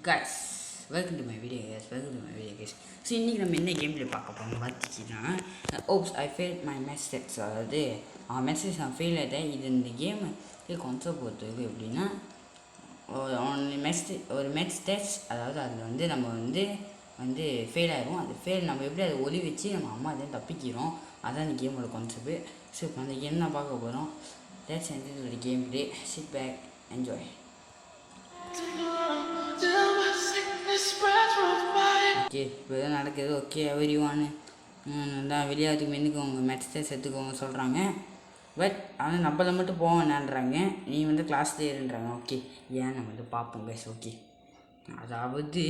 guys, welcome to my video guys. So இன்றைக்கி நம்ம என்ன கேம்ல பார்க்க போகிறோம் பார்த்திங்கன்னா oops I fail my message. அதாவது மெசேஜ் நான் ஃபெயில் ஆகிட்டேன். இது இந்த கேமு கான்செப்ட் பொறுத்தது எப்படின்னா ஒரு மெசேஜ், அதாவது அதில் வந்து நம்ம வந்து ஃபெயில் ஆகிடும். அது ஃபெயில் நம்ம எப்படி அதை ஒளி வச்சு நம்ம அம்மா தான் தப்பிக்கிறோம். அதான் இந்த கேமோட கான்செப்ட். ஸோ இப்போ அந்த கேம் தான் பார்க்க போகிறோம். Let's enjoy the game play. Sit back, enjoy. Okay, இப்போ தான் நடக்குது. ஓகே எவ்ரிவான்னு தான் வெளியாகிறதுக்கு முன்னுக்கு உங்கள் மெட்ஸை சேர்த்துக்கோங்க சொல்கிறாங்க. பட் ஆனால் நம்மளை மட்டும் போக வேணான்றாங்க. நீ வந்து கிளாஸ்லேயே இருன்றாங்க. ஓகே, ஏன் நம்ம வந்து பார்ப்போம் கைஸ். ஓகே, அதாவது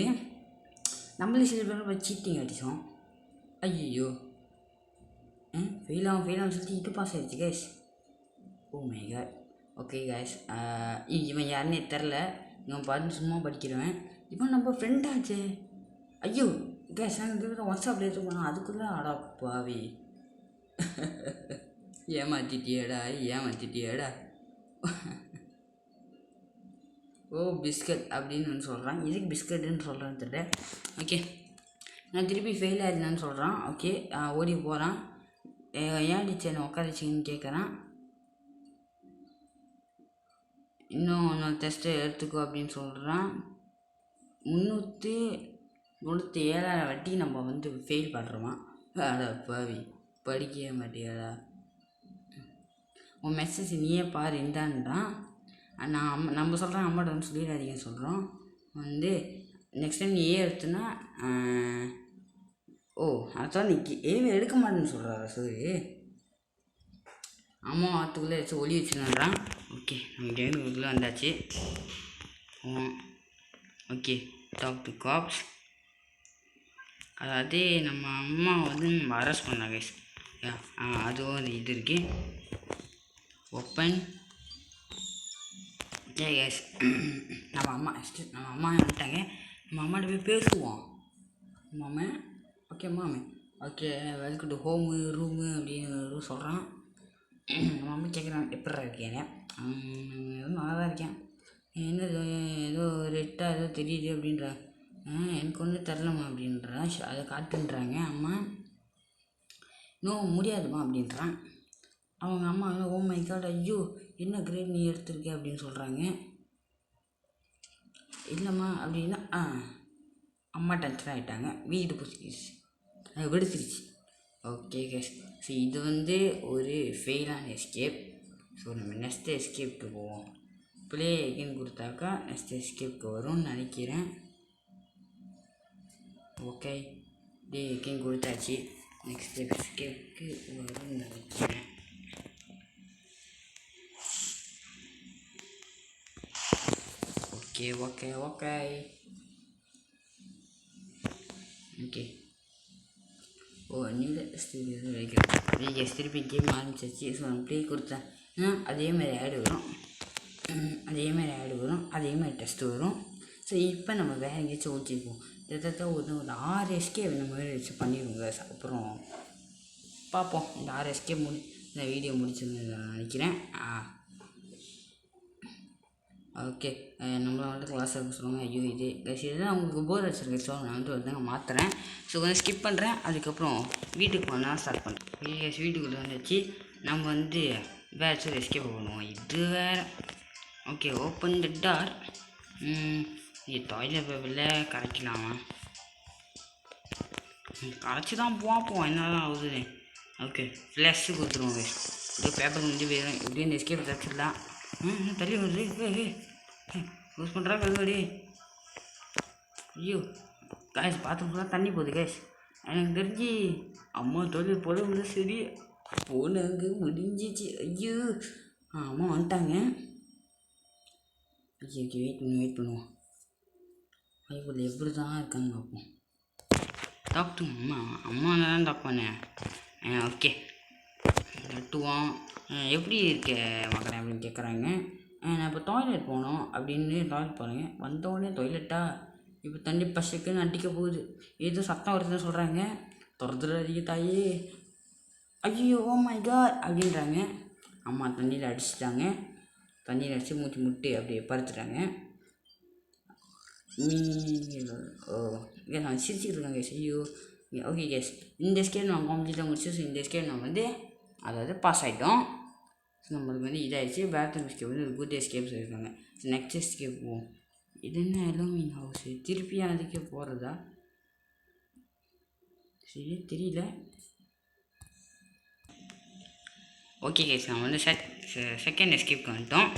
நம்மளே சில பேர் சீட்டிங் அடித்தோம். ஐயோ ஃபெயில் ஆகும் சொல்லிட்டு இது பாஸ் ஆகிடுச்சு guys. Oh my God. Okay guys, இவன் யாருன்னே தெரில. இவன் பார்த்து சும்மா படிக்கிறவன். இவன் நம்ம ஃப்ரெண்டாச்சு. ஐயோ கேஸ், நாங்கள் வாட்ஸ்அப்பில் இருக்கணும். அதுக்குள்ளே ஆடா பாவி ஏமாத்திட்டியேடா. ஓ பிஸ்கட் அப்படின்னு சொல்கிறான். எதுக்கு பிஸ்கட்டுன்னு சொல்கிறான்னு தெரியல. ஓகே, நான் திருப்பி ஃபெயில் ஆகிடலான்னு சொல்கிறான். ஓகே, ஓடி போகிறான். ஏன் டீச்சர் உட்காந்துச்சிங்கன்னு கேட்குறான். இன்னும் நான் டெஸ்ட்டு எடுத்துக்கோ அப்படின்னு சொல்கிறான். 397 வாட்டி நம்ம வந்து ஃபெயில் பண்ணுறோமா? அடா பாவி, படிக்கவே மாட்டியாடா. உன் மெசேஜ் நீயே பாரு இந்தான்றான். நம்ம சொல்கிறோம் அம்மாட்ட வந்து சொல்லிடாதீங்கன்னு சொல்கிறோம். வந்து நெக்ஸ்ட் டைம் நீ எடுத்துனா அதான் நீ ஏமே எடுக்க மாட்டேன்னு சொல்கிறாரா? சரி, அம்மா வாரத்துக்குள்ளே ஏதாச்சும் ஒளி வச்சுனான்றான். ஓகே, நம்ம கேமுக்குள்ளே வந்தாச்சு. Okay, talk to cops. அதாவது நம்ம அம்மா வந்து நம்ம அரெஸ்ட் பண்ணாங்க. அதுவும் அது இது இருக்கு. ஓப்பன். ஓகே கேஸ், நம்ம அம்மா வந்துட்டாங்க. நம்ம அம்மாட்ட போய் பேசுவோம். மாமே okay okay welcome to home room அப்படின்னு சொல்கிறான். நம்ம அம்மா கேட்குறான் எப்படா இருக்கேன். எதுவும் நல்லா தான் இருக்கேன். என்ன ஏதோ ரெட்டாக ஏதோ தெரியுது அப்படின்ற. எனக்கு ஒன்றும் தரலம்மா அப்படின்றான். அதை காட்டுன்றாங்க. அம்மா இன்னும் முடியாதுமா அப்படின்றான். அவங்க அம்மா ஓ மை காட், ஐயோ என்ன கிரேட் நீ எடுத்திருக்க அப்படின்னு சொல்கிறாங்க. இல்லைம்மா அப்படின்னா அம்மா டென்ஷன் ஆகிட்டாங்க. வீடு வெடிச்சிருச்சு. ஓகே கேஸ், ஸோ இது வந்து ஒரு ஃபெயிலான எஸ்கேப். ஸோ நம்ம நெக்ஸ்ட் எஸ்கேப்க்கு போவோம். ப்ளே எகெயின் கொடுத்தாக்கா நெக்ஸ்ட் எஸ்கேப்க்கு வரும்னு நினைக்கிறேன். ஓகே, ப்ளே எகெயின் கொடுத்தாச்சு. நெக்ஸ்ட் எஸ்கேப்க்கு வரும்னு நினைக்கிறேன். ஓகே ஓகே ஓகே ஓகே நீல வைக்கிறேன். திருப்பி கேம் ஆரம்பிச்சிச்சு. ஸோ நான் ப்ளே கொடுத்தேன். அதேமாதிரி ஆடு வரும், அதேமாதிரி டெஸ்ட்டு வரும். ஸோ இப்போ நம்ம வேறு எங்கேயாச்சும் ஓட்டிருப்போம். ஒரு 6 எஸ்கே நம்ம வச்சு பண்ணிடுவோங்க. அப்புறம் பார்ப்போம். இந்த 6 எஸ்கே இந்த வீடியோ முடிச்சுன்னு நினைக்கிறேன். ஓகே, நம்மளை வந்து கிளாஸ் இருக்க சொல்லுவாங்க. ஐயோ இது இதுதான் உங்களுக்கு போர் அடிச்சிருக்கு. ஸோ நான் வந்து மாற்றுறேன். ஸோ கொஞ்சம் ஸ்கிப் பண்ணுறேன். அதுக்கப்புறம் வீட்டுக்கு போனால் ஸ்டார்ட் பண்ணுறேன். வீட்டுக்குள்ளே வந்துச்சு. நம்ம வந்து வேறு எஸ்கேப் பண்ணுவோம். இது வேறு. ஓகே, ஓப்பன் த டார். இது டாய்லெட் பேப்பரில் கரைக்கலாமா? கரைச்சி தான் பார்ப்போம் என்ன தான் ஆகுது. ஓகே, ஃப்ளஷ்ஷு கொடுத்துருவோம். இது பேப்பர் முடிஞ்சு போயிடும். இப்படியே இந்த எஸ்கேப் தச்சிடலாம். தள்ளி வருது. யூஸ் பண்ணுறா கல்வாடி. ஐயோ கேஷ், பார்த்து ஃபுல்லாக தண்ணி போகுது கேஷ். எனக்கு தெரிஞ்சு அம்மா தொழில் போல வந்து சரி போனாங்க, முடிஞ்சிச்சு. ஐயோ அம்மா வந்துட்டாங்க. ஓகே வெயிட் பண்ணுவோம். ஐயோ எப்படி தான் இருக்கான்னு பார்ப்போம். டாக்டர் அம்மா தான் டாக் பண்ணேன். ஓகே நட்டுவோம். எப்படி இருக்க மகனே அப்படின்னு கேட்குறாங்க. நான் இப்போ டாய்லெட் போனோம் அப்படின்னு டாய்லெட் போகிறேங்க. வந்தோடனே டாய்லெட்டா இப்போ தண்ணி பசக்குன்னு அடிக்க போகுது. ஏதோ சத்தம் வருதுன்னு சொல்கிறாங்க. துரத்துறாதீங்க தாயே. ஐயோ ஓ மை காட் அப்படின்றாங்க. அம்மா தண்ணியில் அடிச்சிட்டாங்க. தண்ணியில் அடித்து மூச்சு முட்டி அப்படியே படுத்துட்டாங்க. ஓ கேஸ் நான் சிரிச்சுட்டு இருக்கேன் கேஸ். ஐயோ ஓகே கேஸ், இந்த எஸ்கேப் நான் கம்ப்ளீட்டாக முடிச்சு. ஸோ இந்த எஸ்கேப் நம்ம வந்து அதாவது பாஸ் ஆகிட்டோம். ஸோ நம்மளுக்கு வந்து இதாகிடுச்சு. பேத்ரூம் எஸ்கேப் வந்து ஒரு குட் எஸ்கேப் சொல்லியிருக்காங்க. ஸோ நெக்ஸ்ட் எஸ்கேப் போவோம். இது என்ன அலூமினியம் ஹவுஸு, திருப்பி அதுக்கே போகிறதா சரி தெரியல. ஓகே கேஸ், நான் வந்து செகண்ட் எஸ்கேப்க்கு வந்துட்டோம்.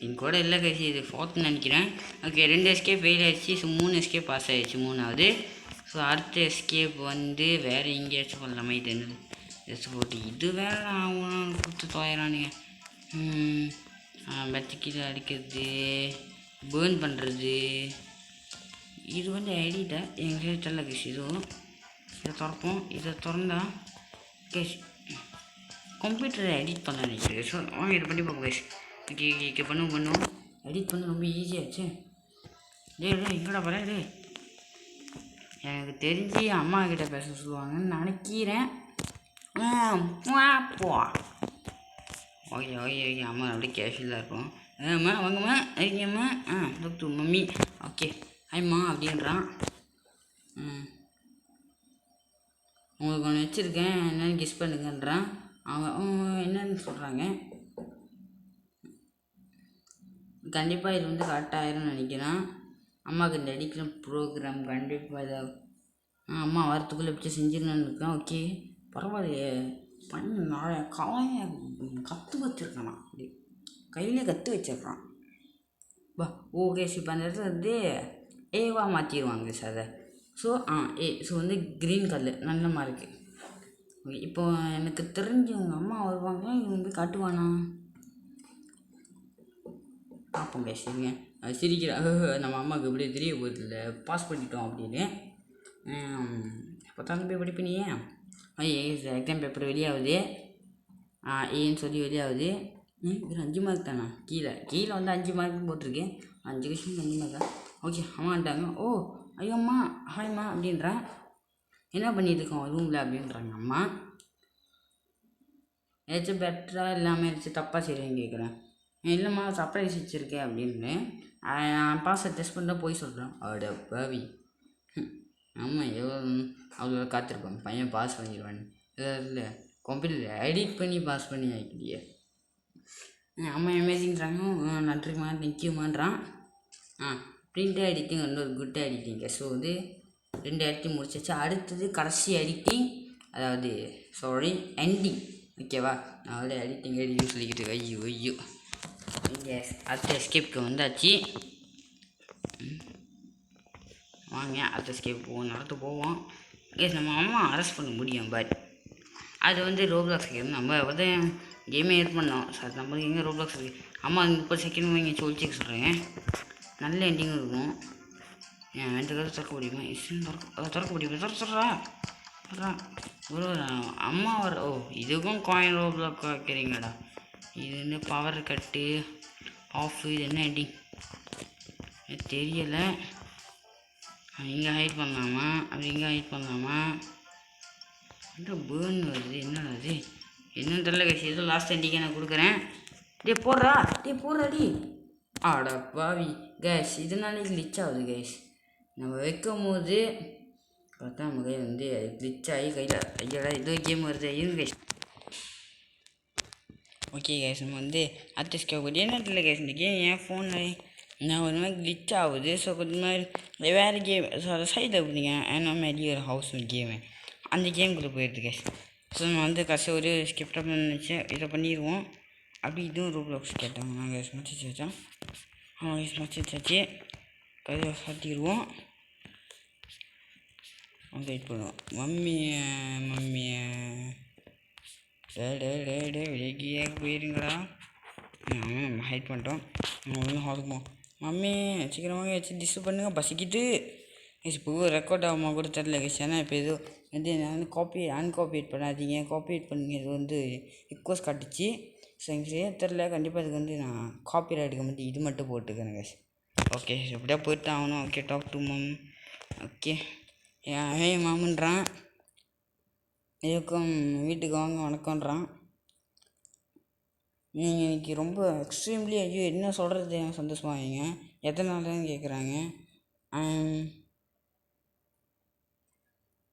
என் கூட இல்லை கேஸ், இது ஃபோர்த்துன்னு நினைக்கிறேன். ஓகே 2 எஸ்கேப் ஃபெயில் ஆகிடுச்சு. ஸோ 3 எஸ்கேப் பாஸ் ஆகிடுச்சு, 3வது. ஸோ அடுத்த எஸ்கேப் வந்து வேறு எங்கேயாச்சும் பண்ணலாமா? இது என்ன போட்டு இது வேறு ஆகும் கொடுத்து தோயிறானுங்க. மெத்திக்கில் அடிக்கிறது, பேர்ன் பண்ணுறது, இது வந்து எடிட்டை எங்களுக்கு தெரியல கேஸ். இதுவும் இதை திறப்போம். இதை திறந்தா கேஸ் கம்ப்யூட்டரை எடிட் பண்ண நினைக்கிறேன். ஸோ வாங்க இதை பண்ணி பார்ப்போம் கேஸ். ஓகே பண்ணுவோம். எடிட் பண்ண ரொம்ப ஈஸியாச்சு. எங்கடா போகிறேன் இது? எனக்கு தெரிஞ்சு அம்மா கிட்டே பேச சொல்லுவாங்கன்னு நினைக்கிறேன். போ ஓகே அம்மா அப்படியே கேஷுவலாக இருக்கும். அம்மா வாங்கம்மா இருக்கீங்கம்மா. டாக்டர் மம்மி ஓகே ஹாய்ம்மா அப்படின்றான். உங்களுக்கு ஒன்று வச்சுருக்கேன் என்னென்னு கெஸ் பண்ணுங்கன்றான். அவன் என்னன்னு சொல்கிறாங்க. கண்டிப்பாக இது வந்து கரெக்டாகிரும்னு நினைக்கிறேன். அம்மாவுக்கு இந்த அடிக்கிற ப்ரோக்ராம் கண்டிப்பாக இதாக அம்மா வாரத்துக்குள்ளே எப்படி செஞ்சிடணுன்னு இருக்கேன். ஓகே பரவாயில்லையே பண்ணு. நாளை காலையை கற்று வச்சுருக்கானா, அப்படி கையிலே கற்று வச்சிருக்கான். ஓகே இப்போ அந்த இடத்துல வந்து ஏவா மாற்றிடுவாங்க சார் அதை. ஸோ ஸோ வந்து க்ரீன் கலர் நல்ல மார்க்கு. ஓகே இப்போ எனக்கு தெரிஞ்சு உங்கள் அம்மா வருவாங்க, இவங்க போய் காட்டுவானா பார்ப்போம் பேசுங்க. சிரிக்கிற நம்ம அம்மாவுக்கு எப்படியே தெரிய போகுது இல்லை பாஸ் பண்ணிட்டோம் அப்படின்னு. பத்தாம் போய் படிப்பினியே எக்ஸாம் பேப்பர் வெளியாகுது. ஏன்னு சொல்லி வெளியாகுது. ஒரு 5 மார்க் தானா? கீழே வந்து 5 மார்க் போட்டிருக்கேன். 5 கொஷினுக்கு 5 மார்க்கா? ஓகே அம்மாட்டாங்க. ஐயோ அம்மா ஹாய்ம்மா அப்படின்றான். என்ன பண்ணிட்டு இருக்கோம் ரூமில் அப்படின்றாங்க அம்மா. ஏதாச்சும் பெட்டராக இல்லாமல் ஏதாச்சும் தப்பாக செய்கிறேன்னு கேட்குறேன். இல்லைம்மா சர்ப்ரைஸ் வச்சுருக்கேன் அப்படின்னு. நான் பாஸை டெஸ்ட் பண்ண போய் சொல்கிறேன். அட பாவி. ஆமாம் அவ்வளோ காத்திருப்பாங்க பையன் பாஸ் பண்ணிடுவான்னு. இல்லை கம்ப்யூட்டர் எடிட் பண்ணி பாஸ் பண்ணி ஆக்கிட்டியே. அம்மா அமேசிங்கிறாங்க. நன்றிம்மா தேங்க்யூமான்றான். பிரிண்ட் எடிட்டிங் வந்து ஒரு குட் எடிட்டிங்க. ஸோ வந்து 2 எடிட்டிங் முடிச்சாச்சு. அடுத்தது கடைசி எடிட்டிங், அதாவது எண்டிங். ஓகேவா? நான் வந்து எடிட்டிங் சொல்லிக்கிட்டு ஐயோ இங்கே அடுத்த எஸ்கேப்க்கு வந்தாச்சு. வாங்க அடுத்த எஸ்கேப் நடந்து போவோம். நம்ம அம்மா அரெஸ்ட் பண்ண முடியும். பட் அது வந்து ரோப்ளாக்ஸ் கேம். நம்ம வந்து கேமே ஏட் பண்ணோம் சார். நம்மளுக்கு எங்கே ரோப்ளாக்ஸ் இருக்குது? அம்மா 30 செகண்ட் வாங்கி சொல்லிச்சு சொல்கிறேன். நல்ல எண்டிங்கும் இருக்கும். எந்த கதை திறக்க முடியுமா? திறக்க முடியுமா? திறறா ஒரு அம்மா இதுக்கும் காயின் ரோப்ளாக் வைக்கிறீங்கடா. இது வந்து பவர் கட்டு ஆஃப். இது என்ன எண்டிங் தெரியலை. இங்கே ஹைட் பண்ணலாமா? அப்படி இங்கே ஹைட் பண்ணலாமா? பேர்ன் வருது. என்னடா அது என்னன்னு தெரியல கேஸ். ஏதோ லாஸ்ட் எண்டிங்கை நான் கொடுக்குறேன். போடுறாடி. ஆட பாவி கேஸ். இதனாலே கிளிச் ஆகுது கேஸ். நம்ம வைக்கும் போது பார்த்தா நம்ம கையில் வந்து கிளிச் ஆகி கையில் ஏதோ கேம் வருது. இருங்க கேஸ். ஓகே கேஸ், நம்ம வந்து அடுத்த ஸ்கேப் என்ன தெரியல கேஸ். இந்த கேம் என் ஃபோனில் நான் ஒரு மாதிரி கிளிச் ஆகுது. ஸோ கொஞ்சம் மாதிரி வேறு கேம் ஸோ சைடில் அப்படிங்க ஏன்னா மேலே ஒரு ஹவுஸ் கேமு அந்த கேமுக்குள்ளே போயிடுது கேஸ். ஸோ நம்ம வந்து கடைசி ஒரு ஸ்கிப்டாக நினச்சேன். இதை பண்ணிடுவோம். அப்படி இதுவும் ரோப்ளாக்ஸ் கேட்டாங்க. நாங்கள் முடிச்சு வச்சோம். முடிச்சாச்சு. கதையை சாத்திடுவோம். வெயிட் பண்ணுவோம். மம்மியை வெளியே போயிருங்களா? நம்ம ஹைட் பண்ணிட்டோம். நம்ம ஒன்றும் ஹாலுக்குமோ மம்மி சீக்கிரமாக வச்சு டிஸ்டர்ப் பண்ணுங்கள் பசிக்கிட்டு. இப்போ ரெக்கார்ட் ஆகுமா கூட தெரில கேஸ். ஏன்னா இப்போ ஏதோ வந்து நான் அன்காப்பியேட் பண்ணாதீங்க, காப்பியேட் பண்ணுங்க. இது வந்து ரிக்வஸ்ட் காட்டுச்சு. ஸோ எனக்கு சரியாக தெரில. கண்டிப்பாக இதுக்கு வந்து நான் காப்பிரைட் எடுக்க மட்டும் இது மட்டும் போட்டுக்கிறேன் கேஸ். ஓகே எப்படியா போயிட்டு ஆகணும். Okay talk to mum. Okay ஏன் மாமன்றான். இதுக்கும் வீட்டுக்கு வாங்க வணக்கம்ன்றான். நீங்கள் இன்றைக்கி ரொம்ப எக்ஸ்ட்ரீம்லி ஐயோ என்ன சொல்கிறது சந்தோஷமாகிங்க. எத்தனை நாள்னு கேட்குறாங்க.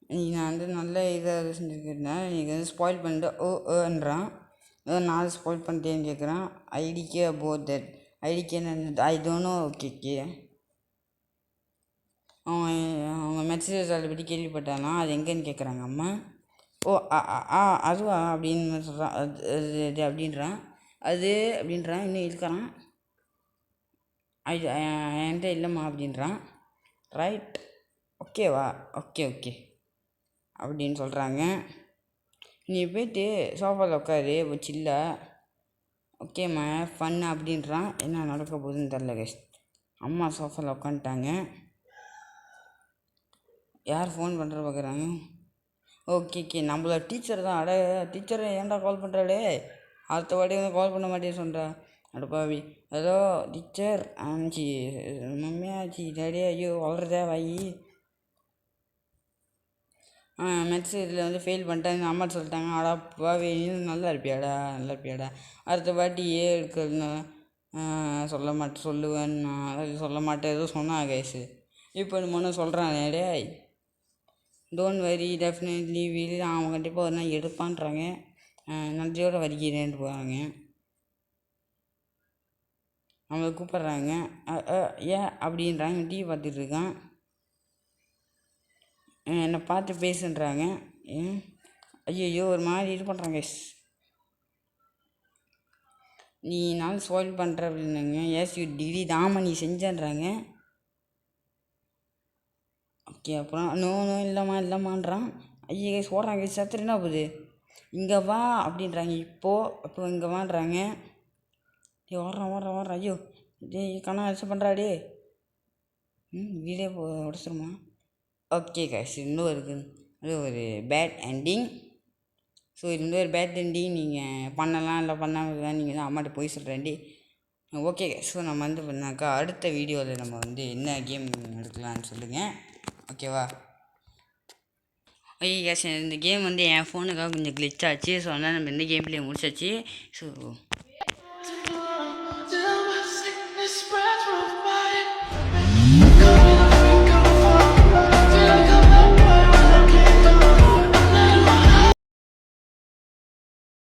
இன்றைக்கி நான் வந்து நல்ல இதாக செஞ்சுருக்கேன். இன்றைக்கி வந்து ஸ்பாயில் பண்ணிட்டு ஓன்றான். நான் ஸ்பாயில் பண்ணிட்டேன்னு கேட்குறான். IDK about that IDK I don't know. Okay அவன் அவங்க மெசேஜ் அதை பற்றி கேள்விப்பட்டானா, அது எங்கேன்னு கேட்குறாங்க அம்மா. ஓ அதுவா அப்படின்னு சொல்கிறான். அது அப்படின்றான். அது அப்படின்றான். இன்னும் இருக்கிறான். அது என்கிட்ட இல்லைம்மா அப்படின்றான். ரைட், ஓகேவா, ஓகே அப்படின்னு சொல்கிறாங்க. நீ போய்ட்டு சோஃபாவில் உட்காரு சில்ல. ஓகேம்மா ஃபன் அப்படின்றான். என்ன நடக்க போகுதுன்னு தெரில கைஸ். அம்மா சோஃபாவில் உட்காந்துட்டாங்க. யார் ஃபோன் பண்ணுற பார்க்குறாங்க. ஓகே நம்மளோட டீச்சர் தான். அட டீச்சரை ஏன்டா கால் பண்ணுறாடே, அடுத்த வாட்டி வந்து கால் பண்ண மாட்டேன்னு சொல்கிறா. அடுப்பாவி. Hello teacher. ஆச்சி மம்மி ஆச்சி டேடி. ஐயோ வளருதே வாயி. மேத்ஸ் இதில் வந்து ஃபெயில் பண்ணிட்டேன் அம்மா சொல்லிட்டாங்க. அடாப்பாவி நல்லா இருப்பியாடா. அடுத்த வாட்டி எடுக்கணும்னு சொல்லுவேன் நான் சொல்ல மாட்டேன் எதுவும் சொன்னான் கைஸு. இப்போ நம்ம சொல்கிறான் டேய் டோன்ட் வரி டெஃபினெட்லி வீல். அவன் கண்டிப்பாக ஒரு நாள் எடுப்பான்றாங்க. நன்றியோடு வருகிறேன்ட்டு போகிறாங்க. அவங்கள கூப்பிட்றாங்க. ஏன் அப்படின்றாங்க. டிவி பார்த்துட்டு இருக்கான். என்னை பார்த்து பேசுன்றாங்க. ஐயோ ஒரு மாதிரி இது பண்ணுறாங்க. நீ நான் சால்வ் பண்ணுற அப்படின்னாங்க. யூ டிகிரி தாம நீ செஞ்சன்றாங்க. ஓகே அப்புறம் நோ இல்லைம்மான்றான். ஐயோ கைஸ் ஓடுறாங்க கைஸ். சத்துரு என்ன போகுது. இங்கே வா அப்படின்றாங்க. அப்போ இங்கே வான்றாங்க. ஓடுறான். ஐயோ கண்ணா அரிசி பண்ணுறாடே. வீடே உடச்சிருமா. ஓகே கைஸ் இன்னும் இருக்குது. அது ஒரு பேட் எண்டிங். ஸோ இது வந்து ஒரு பேட் எண்டிங். நீங்கள் பண்ணலாம் இல்லை பண்ணாமல் தான் நீங்கள் தான் அம்மாட்ட போய் சொல்கிறேன்டி. ஓகே ஸோ நம்ம வந்து பண்ணாக்கா அடுத்த வீடியோவில் நம்ம வந்து என்ன கேம் எடுக்கலான்னு சொல்லுங்கள். ஓகேவா. ஓகே கேஸ் இந்த கேம் வந்து என் ஃபோனுக்காக கொஞ்சம் கிளிச் ஆச்சு. ஸோ அதனால் நம்ம இந்த கேம் பிளே முடிச்சாச்சு. ஸோ